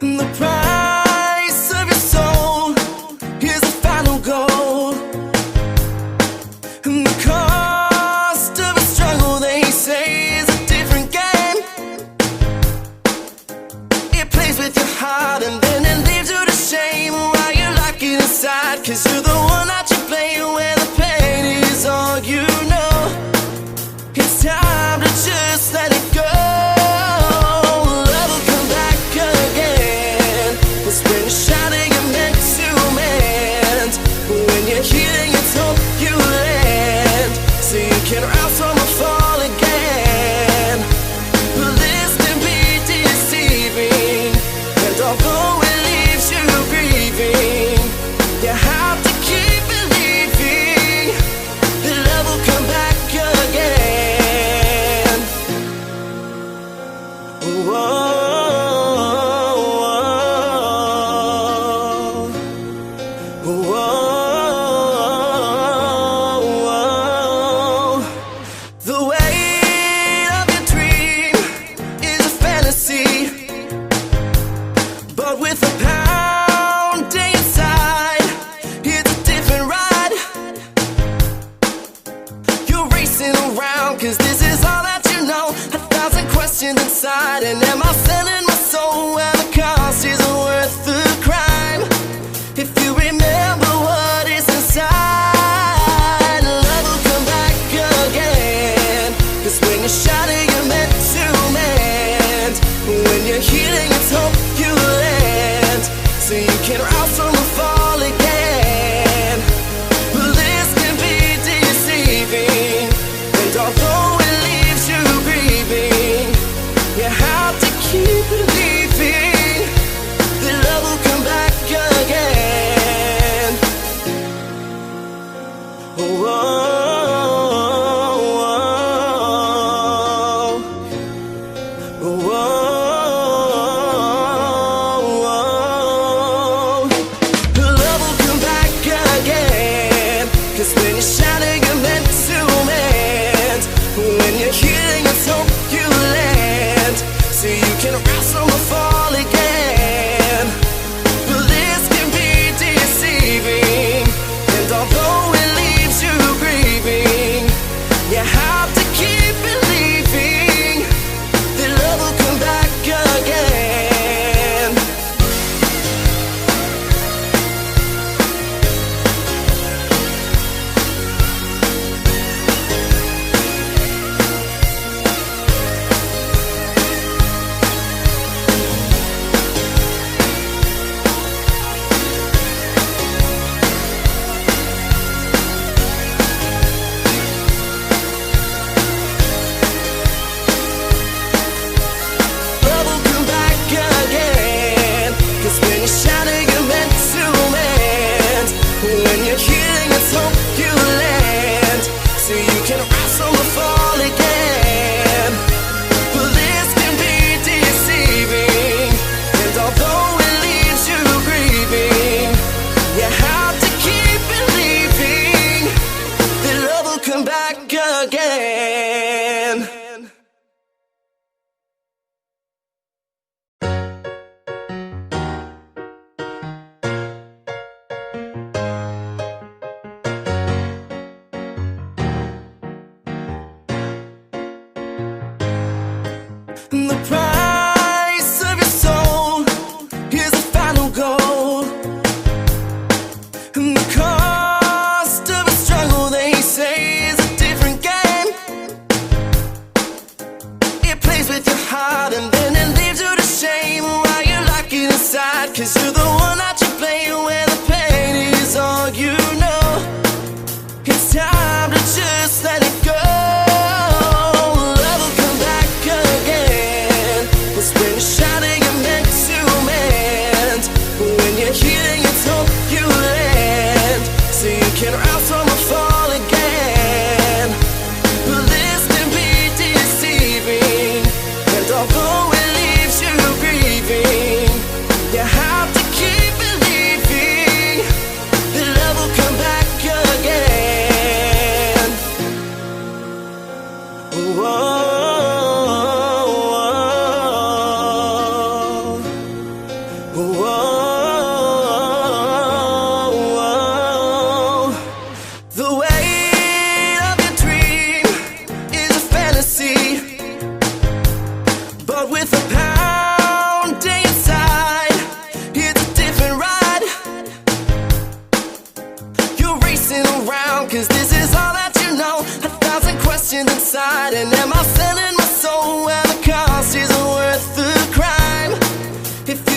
The price of your soul is the final goal. And the cost of a struggle, they say, is a different game. It plays with your heart and then it leaves you to shame while you lock it inside. 'Cause you're the one that you play where the pain is all you know. It's time to just let it go. Love will come back again. It's when you're shouting you're meant to mend. When you're healing it's hope you land. So you can rise from a fall again. But this can be deceiving. And although it leaves you grieving, you have to keep believing that love will come back again. Whoa. The weight of your dream is a fantasy, but with a pounding inside, it's a different ride. You're racing around 'cause this is all that you know. 1,000 questions inside, and am I selling my soul where the cost isn't worth the crime? If you remember what is inside, love will come back again. 'Cause when you're shouting you're meant to mend. When you're healing it's hope you land. So you can rise from a fall again. But this can be deceiving. And although it leaves you grieving, you have to keep believing that love will come back again. Whoa. Love will come back again. 'Cause when you're shouting you're meant to mend. When you're healing it's hope you land. So you can rise from a fall again. But this can be deceiving. And although it leaves you grieving, you have to keep believing that love will come back again. Love will come back again. 'Cause when you're shouting you're meant to mend. When you're healing it's hope you land. So you can rise from a fall again. But this can be deceiving. And although it leaves you grieving, you have to keep believing that love will come back again. The price of your soul is the final goal. And the cost of a struggle, they say, is a different game. It plays with your heart and then it leaves you to shame while you lock it inside. 'Cause you're the one that you play where the pain is all you know. It's time to just let it go. Love will come back again. If